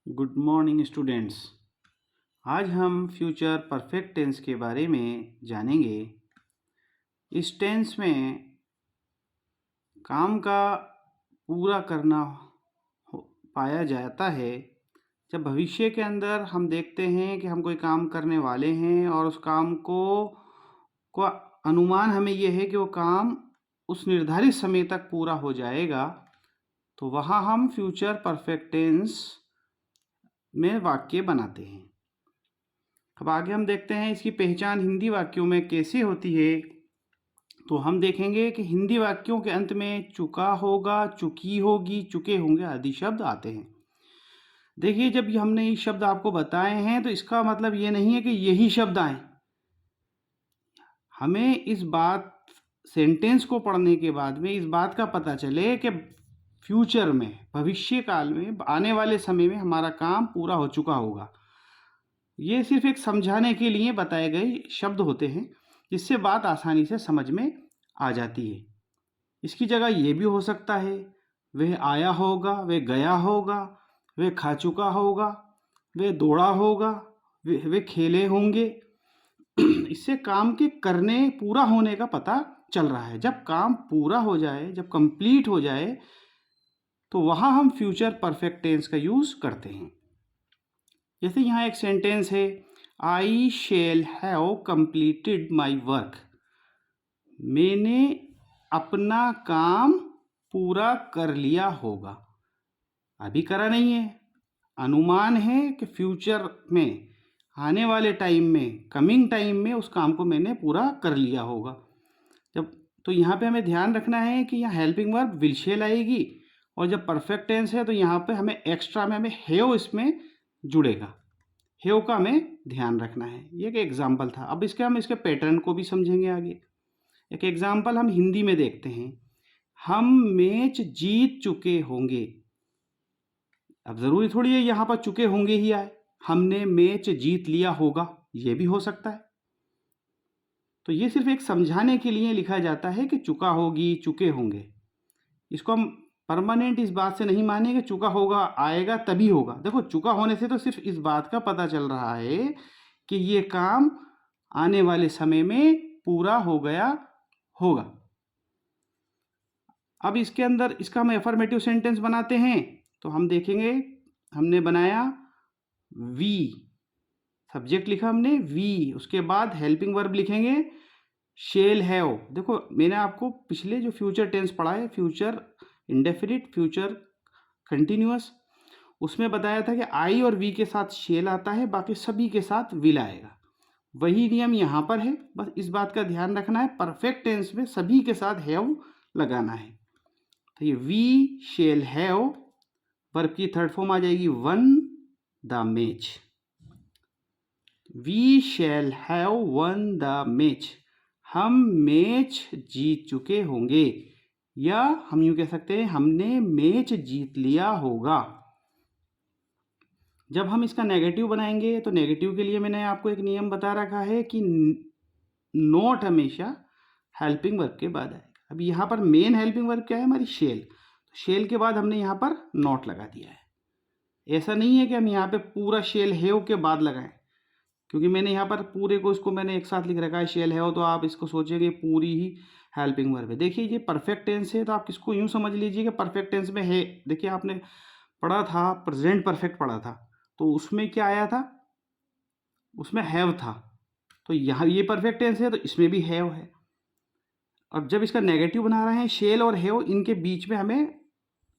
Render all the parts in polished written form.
Good morning students. आज हम future perfect tense के बारे में जानेंगे। इस टेंस में काम का पूरा करना पाया जाता है जब भविष्य के अंदर हम देखते हैं कि हम कोई काम करने वाले हैं और उस काम को अनुमान हमें यह है कि वो काम उस निर्धारित समय तक पूरा हो जाएगा, तो वहाँ हम फ्यूचर परफेक्ट टेंस में वाक्य बनाते हैं। अब आगे हम देखते हैं इसकी पहचान हिंदी वाक्यों में कैसे होती है। तो हम देखेंगे कि हिंदी वाक्यों के अंत में चुका होगा, चुकी होगी, चुके होंगे आदि शब्द आते हैं। देखिए, जब हमने ये शब्द आपको बताए हैं तो इसका मतलब ये नहीं है कि यही शब्द आए। हमें इस बात सेंटेंस को पढ़ने के बाद में इस बात का पता चले कि फ्यूचर में, भविष्य काल में, आने वाले समय में हमारा काम पूरा हो चुका होगा। ये सिर्फ एक समझाने के लिए बताए गए शब्द होते हैं जिससे बात आसानी से समझ में आ जाती है। इसकी जगह ये भी हो सकता है वह आया होगा, वह गया होगा, वह खा चुका होगा, वह दौड़ा होगा, वे खेले होंगे। इससे काम के करने पूरा होने का पता चल रहा है। जब काम पूरा हो जाए, जब कंप्लीट हो जाए, तो वहाँ हम फ्यूचर परफेक्ट टेंस का यूज़ करते हैं। जैसे यहाँ एक सेंटेंस है, I shall have completed my work. मैंने अपना काम पूरा कर लिया होगा। अभी करा नहीं है, अनुमान है कि फ्यूचर में, आने वाले टाइम में, कमिंग टाइम में उस काम को मैंने पूरा कर लिया होगा। जब तो यहाँ पे हमें ध्यान रखना है कि यहाँ हेल्पिंग वर्ब विल शेल आएगी, और जब परफेक्ट टेंस है तो यहाँ पे हमें एक्स्ट्रा में हमें हैव इसमें जुड़ेगा। हैव का हमें ध्यान रखना है। ये एक एग्जाम्पल था। अब हम इसके पैटर्न को भी समझेंगे आगे। एक एग्जाम्पल हम हिंदी में देखते हैं, हम मैच जीत चुके होंगे। अब ज़रूरी थोड़ी है यहाँ पर चुके होंगे ही आए, हमने मैच जीत लिया होगा, ये भी हो सकता है। तो ये सिर्फ एक समझाने के लिए लिखा जाता है कि चुका होगी, चुके होंगे। इसको हम परमानेंट इस बात से नहीं माने कि चुका होगा आएगा तभी होगा। देखो, चुका होने से तो सिर्फ इस बात का पता चल रहा है कि ये काम आने वाले समय में पूरा हो गया होगा। अब इसके अंदर इसका हम एफर्मेटिव सेंटेंस बनाते हैं तो हम देखेंगे, हमने बनाया वी, सब्जेक्ट लिखा हमने वी, उसके बाद हेल्पिंग वर्ब लिखेंगे शेल हैव। देखो, मैंने आपको पिछले जो फ्यूचर टेंस पढ़ा है, फ्यूचर इंडेफिनिट, फ्यूचर कंटिन्यूअस, उसमें बताया था कि आई और वी के साथ शेल आता है, बाकी सभी के साथ विल आएगा। वही नियम यहाँ पर है, बस इस बात का ध्यान रखना है, परफेक्ट टेंस में सभी के साथ हैव लगाना है। तो ये वी शेल हैव, वर्ब की थर्ड फॉर्म आ जाएगी won the match. We shall have won the match, हम मैच जीत चुके होंगे, या हम यूं कह सकते हैं हमने मैच जीत लिया होगा। जब हम इसका नेगेटिव बनाएंगे तो नेगेटिव के लिए मैंने आपको एक नियम बता रखा है कि नॉट हमेशा हेल्पिंग वर्ब के बाद आएगा। अब यहाँ पर मेन हेल्पिंग वर्ब क्या है, हमारी शेल, तो शेल के बाद हमने यहाँ पर नॉट लगा दिया है। ऐसा नहीं है कि हम यहाँ पे पूरा शेल हैव के बाद लगाएं, क्योंकि मैंने यहाँ पर पूरे को इसको मैंने एक साथ लिख रखा है शेल हैव, तो आप इसको सोचेंगे पूरी ही हेल्पिंग वर्ब है। देखिए, ये परफेक्ट टेंस है तो आप इसको यूँ समझ लीजिए कि परफेक्ट टेंस में है। देखिए, आपने पढ़ा था प्रेजेंट परफेक्ट पढ़ा था, तो उसमें क्या आया था, उसमें हैव था। तो यहाँ ये परफेक्ट टेंस है तो इसमें भी हैव है। अब जब इसका नेगेटिव बना रहे हैं, शेल और हैव, इनके बीच में हमें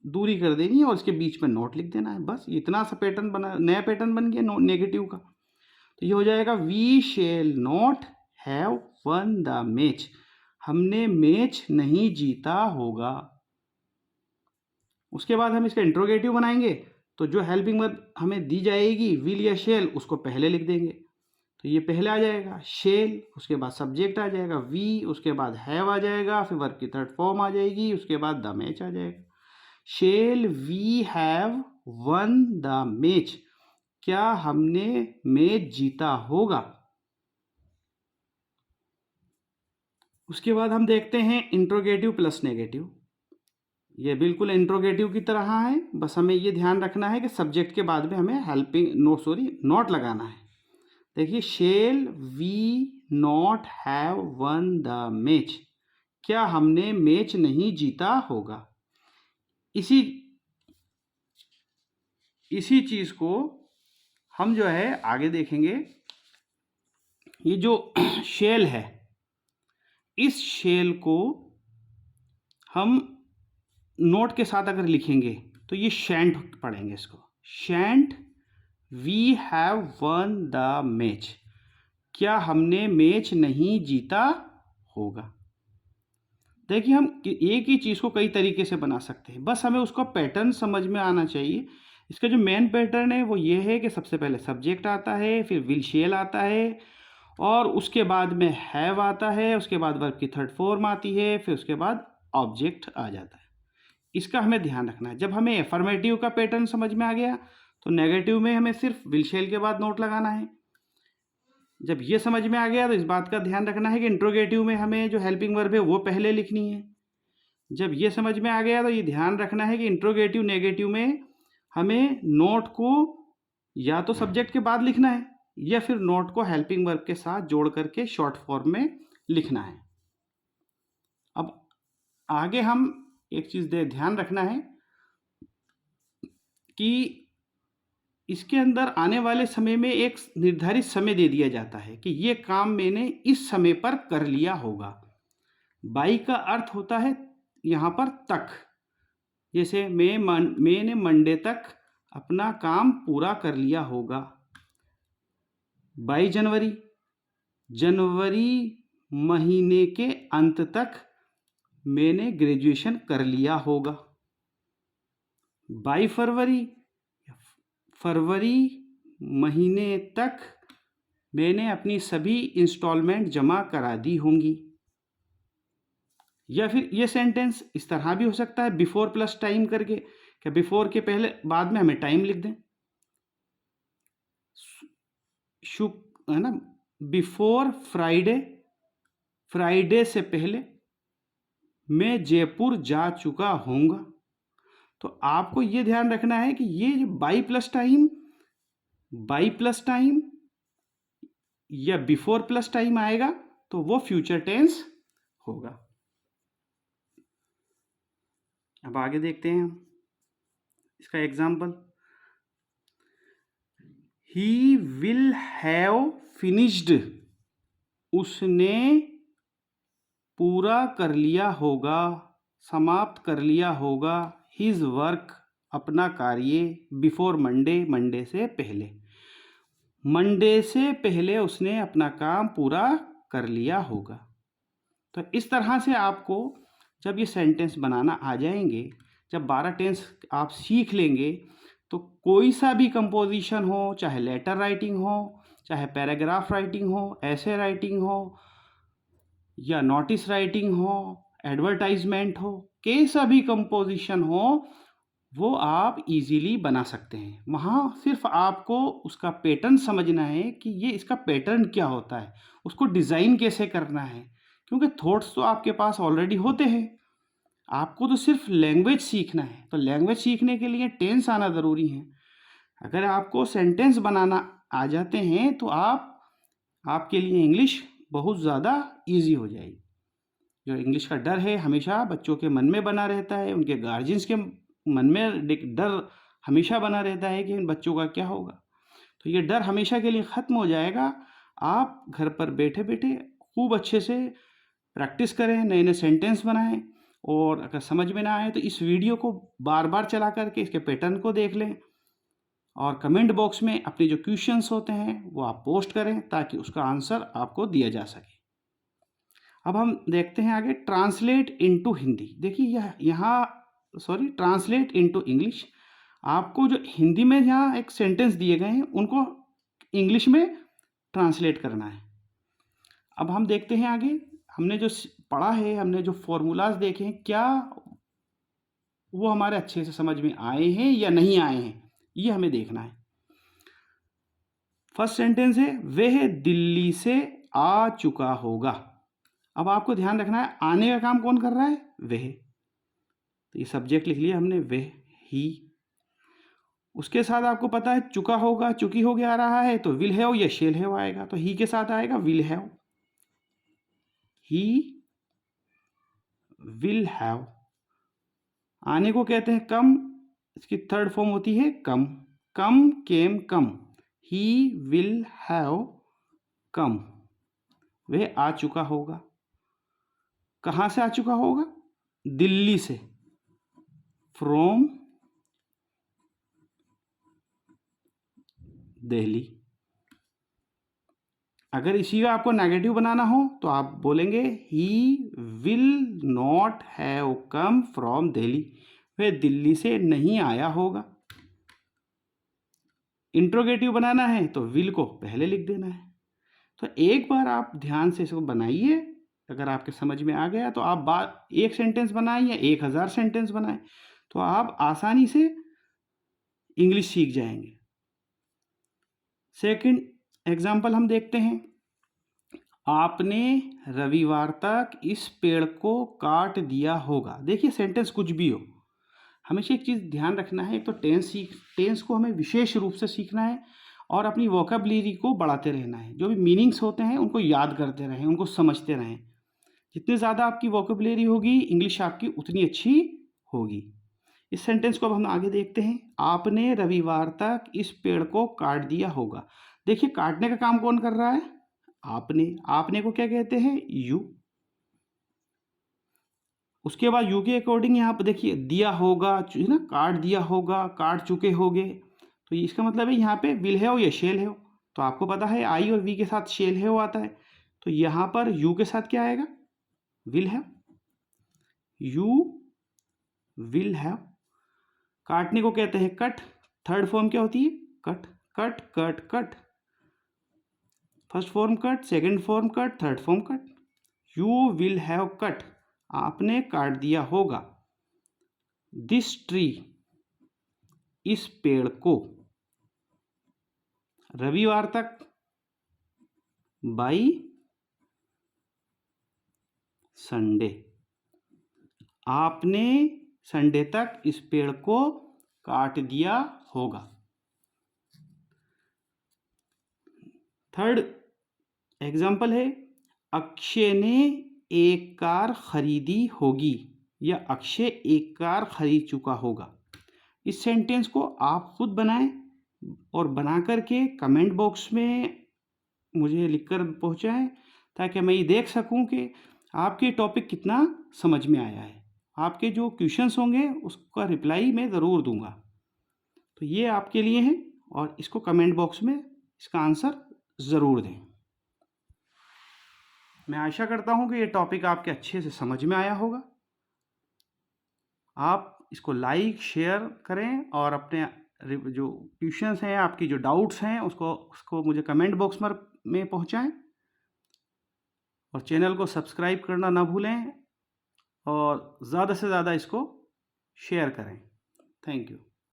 दूरी कर देनी है और इसके बीच में नोट लिख देना है। बस इतना सा पैटर्न बना, नया पैटर्न बन गया नेगेटिव का। तो ये हो जाएगा we shall not have won the match, हमने मैच नहीं जीता होगा। उसके बाद हम इसका इंट्रोगेटिव बनाएंगे, तो जो हेल्पिंग वर्ब हमें दी जाएगी विल या शेल, उसको पहले लिख देंगे। तो ये पहले आ जाएगा शेल, उसके बाद सब्जेक्ट आ जाएगा वी, उसके बाद हैव आ जाएगा, फिर वर्ब की थर्ड फॉर्म आ जाएगी, उसके बाद द मैच आ जाएगा। Shall we have won the match, क्या हमने मैच जीता होगा। उसके बाद हम देखते हैं इंट्रोगेटिव प्लस नेगेटिव। ये बिल्कुल इंट्रोगेटिव की तरह है, बस हमें ये ध्यान रखना है कि सब्जेक्ट के बाद में हमें हेल्पिंग नॉट लगाना है। देखिए, shall we not have won the match, क्या हमने मैच नहीं जीता होगा। इसी चीज को हम जो है आगे देखेंगे। ये जो शेल है, इस शेल को हम नोट के साथ अगर लिखेंगे तो ये शैंट पढ़ेंगे इसको। Shan't we have won the match, क्या हमने मैच नहीं जीता होगा। देखिए, हम एक ही चीज़ को कई तरीके से बना सकते हैं, बस हमें उसका पैटर्न समझ में आना चाहिए। इसका जो मेन पैटर्न है वो ये है कि सबसे पहले सब्जेक्ट आता है, फिर विल शेल आता है, और उसके बाद में हैव आता है, उसके बाद वर्ब की थर्ड फॉर्म आती है, फिर उसके बाद ऑब्जेक्ट आ जाता है। इसका हमें ध्यान रखना है। जब हमें एफर्मेटिव का पैटर्न समझ में आ गया तो नेगेटिव में हमें सिर्फ विल शेल के बाद नोट लगाना है। जब ये समझ में आ गया तो इस बात का ध्यान रखना है कि इंट्रोगेटिव में हमें जो हेल्पिंग वर्ब है वो पहले लिखनी है। जब ये समझ में आ गया तो ये ध्यान रखना है कि इंट्रोगेटिव नेगेटिव में हमें नोट को या तो सब्जेक्ट के बाद लिखना है या फिर नोट को हेल्पिंग वर्ब के साथ जोड़ करके शॉर्ट फॉर्म में लिखना है। अब आगे हम एक चीज़ ध्यान रखना है कि इसके अंदर आने वाले समय में एक निर्धारित समय दे दिया जाता है कि ये काम मैंने इस समय पर कर लिया होगा। बाई का अर्थ होता है यहाँ पर तक, जैसे मैंने मंडे तक अपना काम पूरा कर लिया होगा। बाई जनवरी महीने के अंत तक मैंने ग्रेजुएशन कर लिया होगा। बाई फरवरी महीने तक मैंने अपनी सभी इंस्टॉलमेंट जमा करा दी होंगी। या फिर ये सेंटेंस इस तरह भी हो सकता है, बिफोर प्लस टाइम करके, क्या बिफोर के पहले बाद में हमें टाइम लिख दें, है ना। बिफोर फ्राइडे से पहले मैं जयपुर जा चुका होऊंगा। तो आपको ये ध्यान रखना है कि ये जो बाई प्लस टाइम या बिफोर प्लस टाइम आएगा तो वो फ्यूचर टेंस होगा। अब आगे देखते हैं हम इसका example. He will have finished, उसने पूरा कर लिया होगा, समाप्त कर लिया होगा, हिज वर्क, अपना कार्य, बिफोर मंडे से पहले, मंडे से पहले उसने अपना काम पूरा कर लिया होगा। तो इस तरह से आपको जब ये सेंटेंस बनाना आ जाएंगे, जब 12 टेंस आप सीख लेंगे तो कोई सा भी कंपोजिशन हो, चाहे लेटर राइटिंग हो, चाहे पैराग्राफ राइटिंग हो, ऐसे राइटिंग हो, या नोटिस राइटिंग हो, एडवर्टाइजमेंट हो, कैसा भी कंपोजिशन हो, वो आप इजीली बना सकते हैं। वहाँ सिर्फ आपको उसका पैटर्न समझना है कि ये इसका पैटर्न क्या होता है, उसको डिज़ाइन कैसे करना है, क्योंकि थॉट्स तो आपके पास ऑलरेडी होते हैं, आपको तो सिर्फ लैंग्वेज सीखना है। तो लैंग्वेज सीखने के लिए टेंस आना ज़रूरी है। अगर आपको सेंटेंस बनाना आ जाते हैं तो आपके लिए इंग्लिश बहुत ज़्यादा ईजी हो जाएगी। जो इंग्लिश का डर है हमेशा बच्चों के मन में बना रहता है, उनके गार्जियंस के मन में डर हमेशा बना रहता है कि इन बच्चों का क्या होगा। तो ये डर हमेशा के लिए ख़त्म हो जाएगा। आप घर पर बैठे बैठे खूब अच्छे से प्रैक्टिस करें, नए नए सेंटेंस बनाएं, और अगर समझ में ना आए तो इस वीडियो को बार बार चला करके इसके पैटर्न को देख लें, और कमेंट बॉक्स में अपने जो क्वेश्चंस होते हैं वो आप पोस्ट करें ताकि उसका आंसर आपको दिया जा सके। अब हम देखते हैं आगे, ट्रांसलेट इनटू हिंदी। देखिए ट्रांसलेट इनटू इंग्लिश। आपको जो हिंदी में यहाँ एक सेंटेंस दिए गए हैं उनको इंग्लिश में ट्रांसलेट करना है। अब हम देखते हैं आगे, हमने जो पढ़ा है, हमने जो फॉर्मूलाज देखे हैं, क्या वो हमारे अच्छे से समझ में आए हैं या नहीं आए हैं, ये हमें देखना है। फर्स्ट सेंटेंस है, वह दिल्ली से आ चुका होगा। अब आपको ध्यान रखना है, आने का काम कौन कर रहा है, वह। तो ये सब्जेक्ट लिख लिया हमने, वह, ही। उसके साथ आपको पता है चुका होगा, चुकी हो गया आ रहा है, तो विल हैव या शेल हैव आएगा। तो ही के साथ आएगा will have, he will have. आने को कहते हैं कम, इसकी थर्ड फॉर्म होती है कम, कम, केम, कम। ही विल हैव कम, वह आ चुका होगा। कहाँ से आ चुका होगा? दिल्ली से, फ्रॉम दिल्ली। अगर इसी का आपको नेगेटिव बनाना हो तो आप बोलेंगे he will not have come from Delhi, वह दिल्ली से नहीं आया होगा। इंट्रोगेटिव बनाना है तो विल को पहले लिख देना है। तो एक बार आप ध्यान से इसको बनाइए, अगर आपके समझ में आ गया तो आप बात एक सेंटेंस बनाएं या 1000 सेंटेंस बनाएं, तो आप आसानी से इंग्लिश सीख जाएंगे। सेकंड एग्जाम्पल हम देखते हैं। आपने रविवार तक इस पेड़ को काट दिया होगा। देखिए सेंटेंस कुछ भी हो, हमेशा एक चीज़ ध्यान रखना है, एक तो टेंस को हमें विशेष रूप से सीखना है और अपनी वोकैबुलरी को बढ़ाते रहना है। जो भी मीनिंग्स होते हैं उनको याद करते रहें, उनको समझते रहें। जितनी ज़्यादा आपकी वोकैबुलरी होगी, इंग्लिश आपकी उतनी अच्छी होगी। इस सेंटेंस को अब हम आगे देखते हैं। आपने रविवार तक इस पेड़ को काट दिया होगा। देखिए काटने का काम कौन कर रहा है? आपने। आपने को क्या कहते हैं? यू। उसके बाद यू के अकॉर्डिंग यहाँ पर देखिए दिया होगा है ना, काट दिया होगा, काट चुके होगे। तो इसका मतलब है यहाँ पे विल हैव या शेल हैव। तो आपको पता है आई और वी के साथ शेल हैव आता है, तो यहाँ पर यू के साथ क्या आएगा? Will have. You will have. काटने को कहते हैं कट। थर्ड फॉर्म क्या होती है? Cut. Cut cut cut. First form cut, second form cut, third form cut. You will have cut, आपने काट दिया होगा। दिस ट्री, इस पेड़ को। रविवार तक, बाई संडे, आपने संडे तक इस पेड़ को काट दिया होगा। थर्ड एग्जाम्पल है, अक्षय ने एक कार खरीदी होगी या अक्षय एक कार खरीद चुका होगा। इस सेंटेंस को आप खुद बनाएं और बना करके कमेंट बॉक्स में मुझे लिखकर पहुंचाएं, ताकि मैं ये देख सकूं कि आपके टॉपिक कितना समझ में आया है। आपके जो क्वेश्चंस होंगे उसका रिप्लाई मैं ज़रूर दूंगा। तो ये आपके लिए है और इसको कमेंट बॉक्स में इसका आंसर ज़रूर दें। मैं आशा करता हूं कि ये टॉपिक आपके अच्छे से समझ में आया होगा। आप इसको लाइक शेयर करें और अपने जो क्वेश्चंस हैं, आपकी जो डाउट्स हैं, उसको मुझे कमेंट बॉक्स में पहुंचाएं और चैनल को सब्सक्राइब करना ना भूलें और ज़्यादा से ज़्यादा इसको शेयर करें। Thank you.